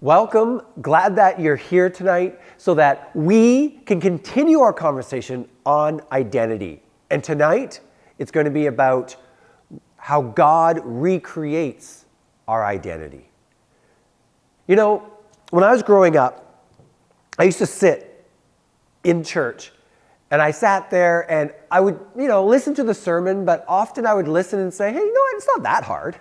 Welcome. Glad that you're here tonight so that we can continue our conversation on identity. And tonight, it's going to be about how God recreates our identity. You know, when I was growing up, I used to sit in church and I sat there and I would, listen to the sermon, but often I would listen and say, hey, what? It's not that hard.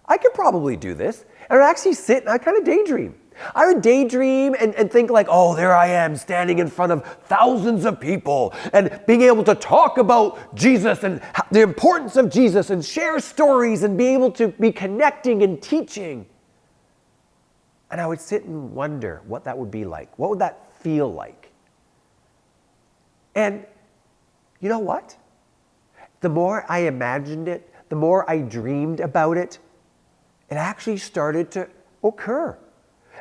I could probably do this. And I'd actually sit and I'd kind of daydream. I would daydream and think like, oh, there I am standing in front of thousands of people and being able to talk about Jesus and the importance of Jesus and share stories and be able to be connecting and teaching. And I would sit and wonder what that would be like. What would that feel like? And you know what? The more I imagined it, the more I dreamed about it, it actually started to occur.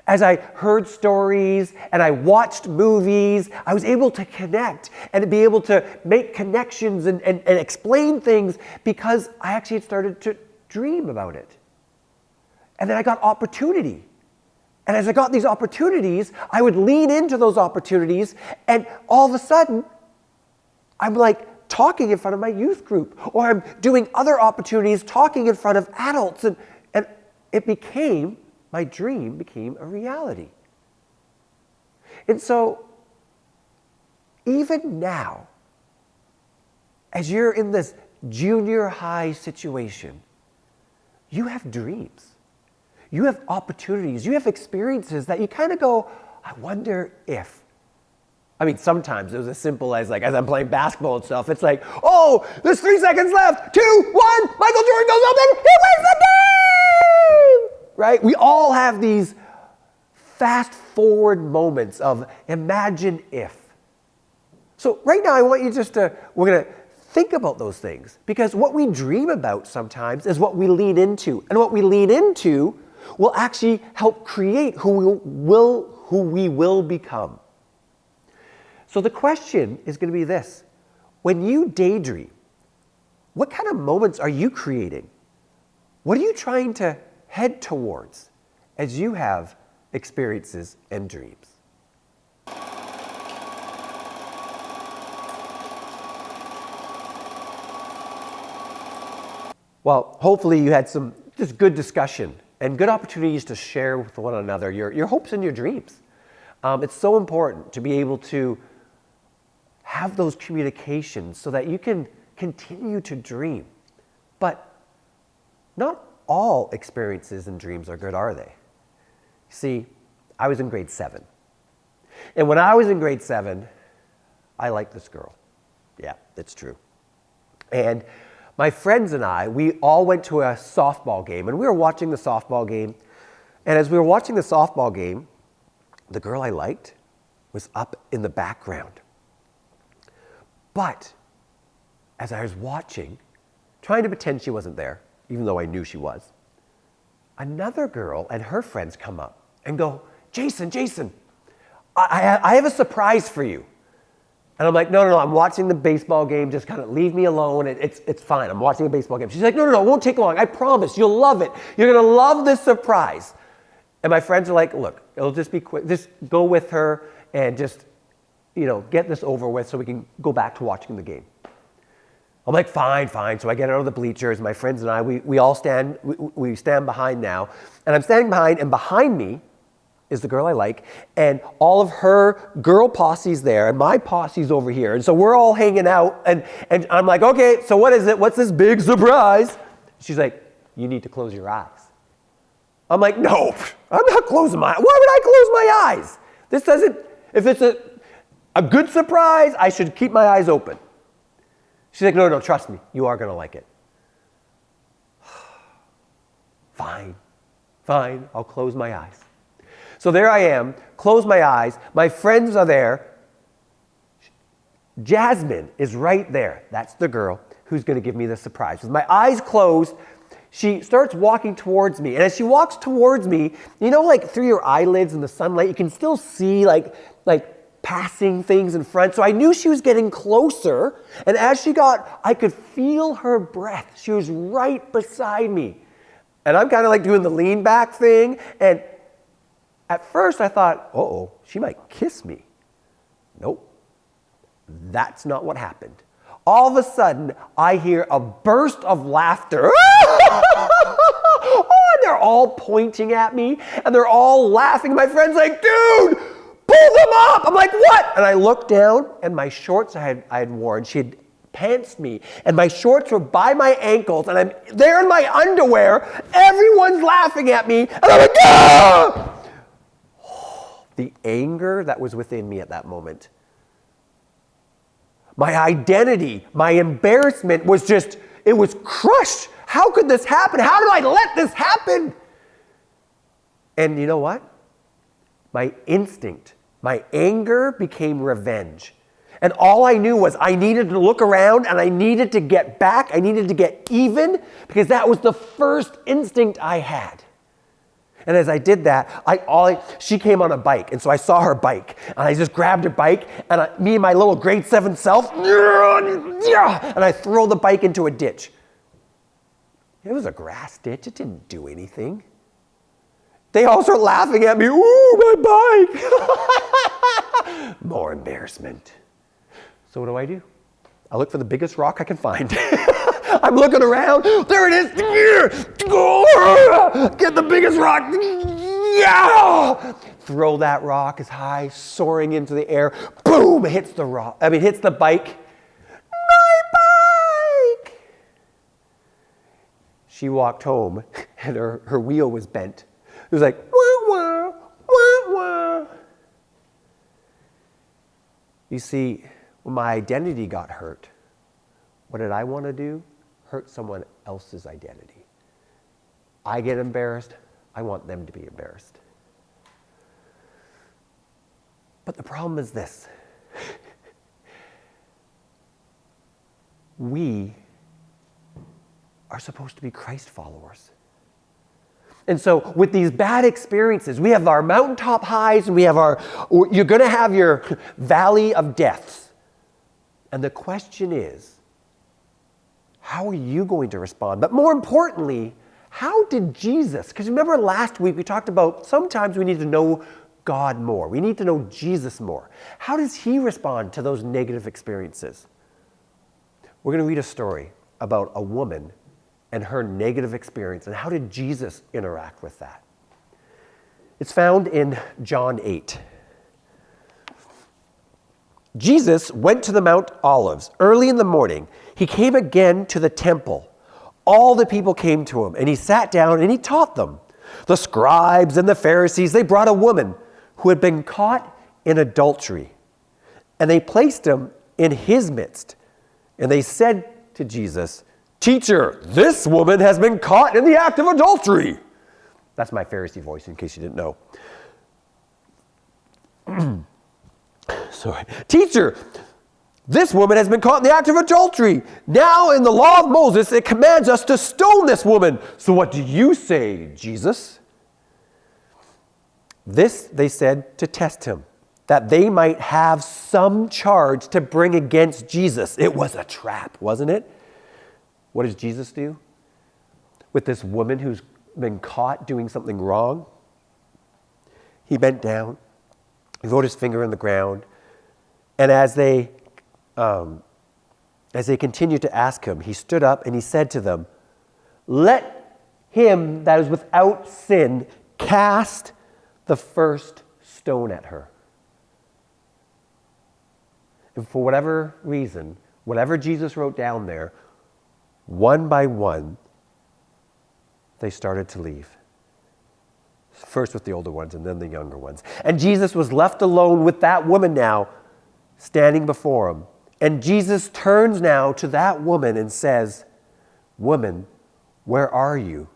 As I heard stories and I watched movies, I was able to connect and be able to make connections and explain things because I actually had started to dream about it. And then I got opportunity. And as I got these opportunities, I would lean into those opportunities and all of a sudden, I'm like talking in front of my youth group or I'm doing other opportunities talking in front of adults and my dream became a reality. And so, even now, as you're in this junior high situation, you have dreams. You have opportunities. You have experiences that you kind of go, I wonder if. I mean, sometimes it was as simple as as I'm playing basketball and stuff, it's like, oh, there's 3 seconds left, 2, 1, Michael Jordan goes up and he wins the game! Right? We all have these fast forward moments of imagine if. So right now I want you we're going to think about those things because what we dream about sometimes is what we lean into. And what we lean into will actually help create who we will become. So the question is going to be this. When you daydream, what kind of moments are you creating? What are you trying to head towards as you have experiences and dreams? Well, hopefully you had some just good discussion and good opportunities to share with one another your hopes and your dreams. It's so important to be able to have those communications so that you can continue to dream. But not all experiences and dreams are good, are they? See, I was in grade 7. And when I was in grade 7, I liked this girl. Yeah, it's true. And my friends and I, we all went to a softball game, and we were watching the softball game. And as we were watching the softball game, the girl I liked was up in the background. But as I was watching, trying to pretend she wasn't there, even though I knew she was, another girl and her friends come up and go, Jason, I have a surprise for you. And I'm like, no, I'm watching the baseball game. Just kind of leave me alone. It's fine. I'm watching a baseball game. She's like, no, it won't take long. I promise. You'll love it. You're going to love this surprise. And my friends are like, look, it'll just be quick. Just go with her and just, get this over with so we can go back to watching the game. I'm like, fine. So I get out of the bleachers. My friends and I, we all stand, we stand behind now. And I'm standing behind, and behind me is the girl I like, and all of her girl posse's there, and my posse's over here. And so we're all hanging out, and I'm like, okay, so what is it? What's this big surprise? She's like, you need to close your eyes. I'm like, no, I'm not closing my eyes. Why would I close my eyes? This doesn't, if it's a good surprise, I should keep my eyes open. She's like, no, trust me, you are going to like it. Fine, I'll close my eyes. So there I am, close my eyes, my friends are there. Jasmine is right there. That's the girl who's going to give me the surprise. With my eyes closed, she starts walking towards me. And as she walks towards me, through your eyelids in the sunlight, you can still see like passing things in front. So I knew she was getting closer. And as I could feel her breath. She was right beside me. And I'm kind of doing the lean back thing. And At first I thought, uh-oh, she might kiss me. Nope, that's not what happened. All of a sudden, I hear a burst of laughter. Oh, and they're all pointing at me, and they're all laughing. My friend's like, dude, pull them up. I'm like, what? And I look down, and my shorts I had worn, she had pantsed me, and my shorts were by my ankles, and I'm there in my underwear. Everyone's laughing at me, and I'm like, ah! The anger that was within me at that moment, my identity, my embarrassment was just, it was crushed. How could this happen? How did I let this happen? And you know what? My instinct, my anger became revenge. And all I knew was I needed to look around and I needed to get back. I needed to get even because that was the first instinct I had. And as I did that, she came on a bike, and so I saw her bike, and I just grabbed her bike, and me and my little grade 7 self, and I throw the bike into a ditch. It was a grass ditch. It didn't do anything. They all start laughing at me. Ooh, my bike. More embarrassment. So what do? I look for the biggest rock I can find. I'm looking around. There it is. Get the biggest rock. Yeah! Throw that rock as high, soaring into the air. Boom! It hits the rock. Hits the bike. My bike! She walked home, and her wheel was bent. It was like, wah, wah, wah, wah. You see, when my identity got hurt, what did I want to do? Hurt someone else's identity. I get embarrassed, I want them to be embarrassed. But the problem is this. We are supposed to be Christ followers. And so with these bad experiences, we have our mountaintop highs and you're going to have your valley of deaths. And the question is, how are you going to respond? But more importantly, how did Jesus, because remember last week we talked about sometimes we need to know God more. We need to know Jesus more. How does he respond to those negative experiences? We're going to read a story about a woman and her negative experience, and how did Jesus interact with that? It's found in John 8. Jesus went to the Mount Olives early in the morning. He came again to the temple. All the people came to him, and he sat down and he taught them. The scribes and the Pharisees, they brought a woman who had been caught in adultery, and they placed him in his midst. And they said to Jesus, "Teacher, this woman has been caught in the act of adultery." That's my Pharisee voice, in case you didn't know. Sorry. "Teacher, this woman has been caught in the act of adultery. Now in the law of Moses, it commands us to stone this woman. So what do you say, Jesus?" This they said to test him, that they might have some charge to bring against Jesus. It was a trap, wasn't it? What does Jesus do with this woman who's been caught doing something wrong? He bent down, he wrote his finger in the ground, and as they continued to ask him, he stood up and he said to them, "Let him that is without sin cast the first stone at her." And for whatever reason, whatever Jesus wrote down there, one by one, they started to leave. First with the older ones and then the younger ones. And Jesus was left alone with that woman now, standing before him. And Jesus turns now to that woman and says, "Woman, where are you?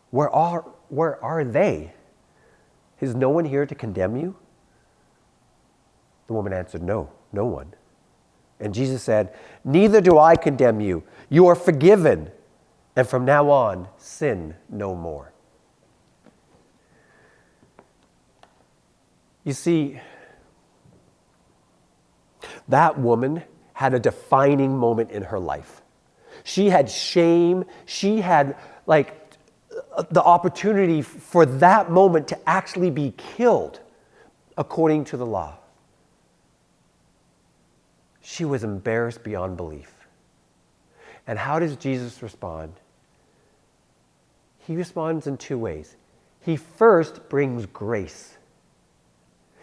Where are they? Is no one here to condemn you?" The woman answered, "No, no one." And Jesus said, "Neither do I condemn you. You are forgiven. And from now on, sin no more." You see, that woman had a defining moment in her life. She had shame. She had the opportunity for that moment to actually be killed according to the law. She was embarrassed beyond belief. And how does Jesus respond? He responds in two ways. He first brings grace.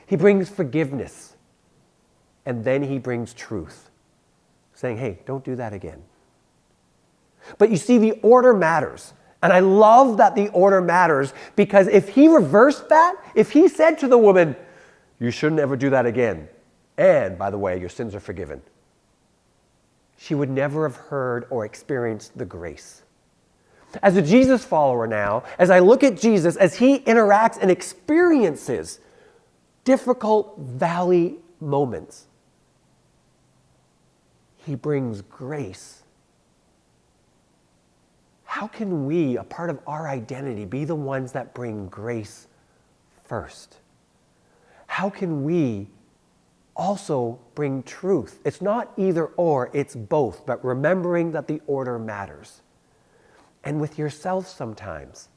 He brings forgiveness. And then he brings truth, saying, hey, don't do that again. But you see, the order matters. And I love that the order matters, because if he reversed that, if he said to the woman, you shouldn't ever do that again, and by the way, your sins are forgiven, she would never have heard or experienced the grace. As a Jesus follower now, as I look at Jesus, as he interacts and experiences difficult valley moments, he brings grace. How can we, a part of our identity, be the ones that bring grace first? How can we also bring truth? It's not either or, it's both, but remembering that the order matters. And with yourself sometimes,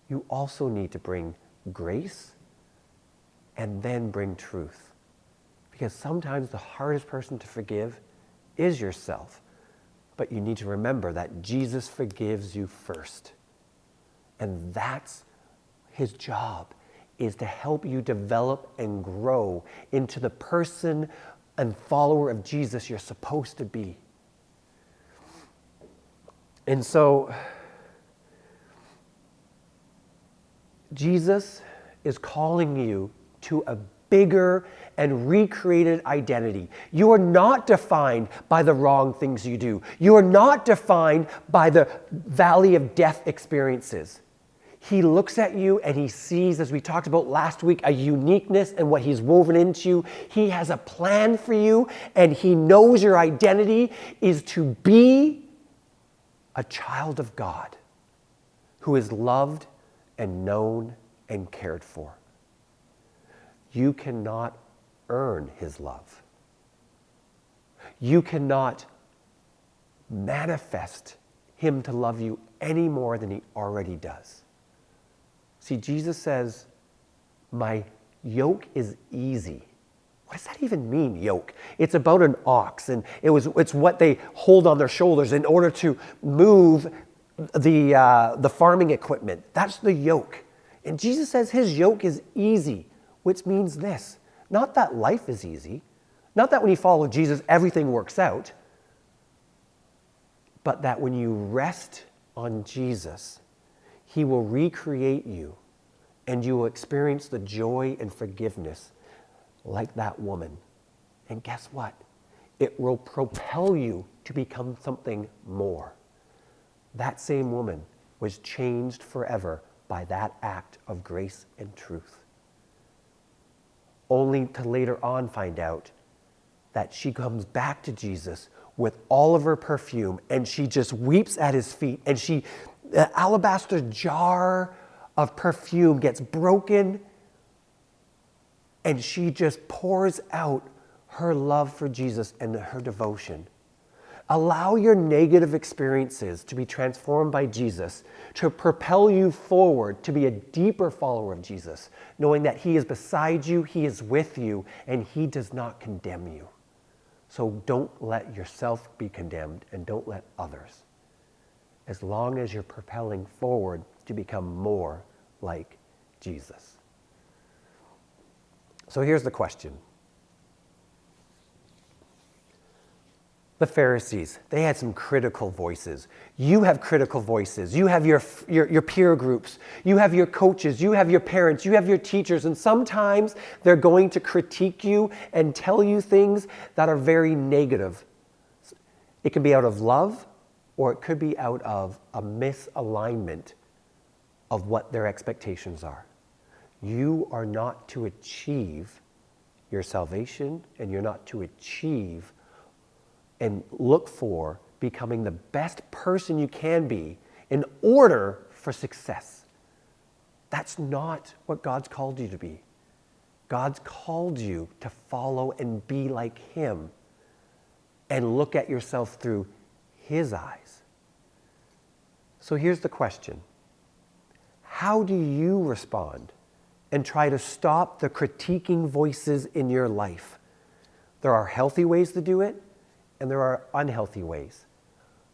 you also need to bring grace and then bring truth. Because sometimes the hardest person to forgive is yourself. But you need to remember that Jesus forgives you first. And that's his job, is to help you develop and grow into the person and follower of Jesus you're supposed to be. And so, Jesus is calling you to a bigger and recreated identity. You are not defined by the wrong things you do. You are not defined by the valley of death experiences. He looks at you and he sees, as we talked about last week, a uniqueness in what he's woven into you. He has a plan for you, and he knows your identity is to be a child of God who is loved and known and cared for. You cannot earn his love. You cannot manifest him to love you any more than he already does. See, Jesus says, my yoke is easy. What does that even mean, yoke? It's about an ox, and it's what they hold on their shoulders in order to move the farming equipment. That's the yoke. And Jesus says his yoke is easy, which means this: not that life is easy, not that when you follow Jesus everything works out, but that when you rest on Jesus, he will recreate you, and you will experience the joy and forgiveness like that woman. And guess what? It will propel you to become something more. That same woman was changed forever by that act of grace and truth, only to later on find out that she comes back to Jesus with all of her perfume, and she just weeps at his feet, and the alabaster jar of perfume gets broken, and she just pours out her love for Jesus and her devotion. Allow your negative experiences to be transformed by Jesus to propel you forward to be a deeper follower of Jesus, knowing that he is beside you, he is with you, and he does not condemn you. So don't let yourself be condemned, and don't let others, as long as you're propelling forward to become more like Jesus. So here's the question. The Pharisees, they had some critical voices. You have critical voices. You have your peer groups. You have your coaches. You have your parents. You have your teachers. And sometimes they're going to critique you and tell you things that are very negative. It can be out of love, or it could be out of a misalignment of what their expectations are. You are not to achieve your salvation, and you're not to achieve and look for becoming the best person you can be in order for success. That's not what God's called you to be. God's called you to follow and be like him and look at yourself through his eyes. So here's the question. How do you respond? And try to stop the critiquing voices in your life. There are healthy ways to do it, and there are unhealthy ways.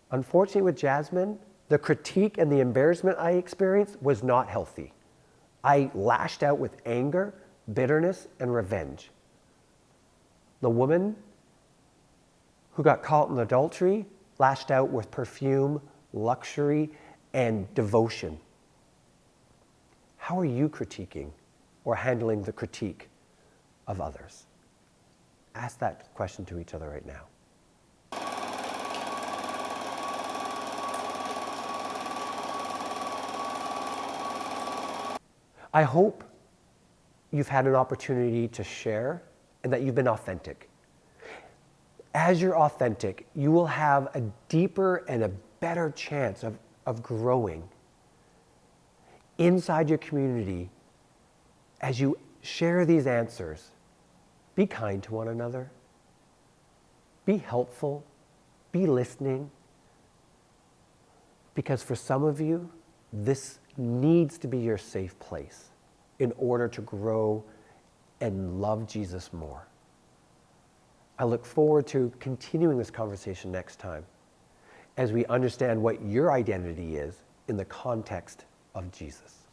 Unfortunately with Jasmine, the critique and the embarrassment I experienced was not healthy. I lashed out with anger, bitterness, and revenge. The woman who got caught in adultery lashed out with perfume, luxury, and devotion. How are you critiquing or handling the critique of others? Ask that question to each other right now. I hope you've had an opportunity to share and that you've been authentic. As you're authentic, you will have a deeper and a better chance of growing inside your community. As you share these answers, be kind to one another, be helpful, be listening, because for some of you, this needs to be your safe place in order to grow and love Jesus more. I look forward to continuing this conversation next time as we understand what your identity is in the context of Jesus.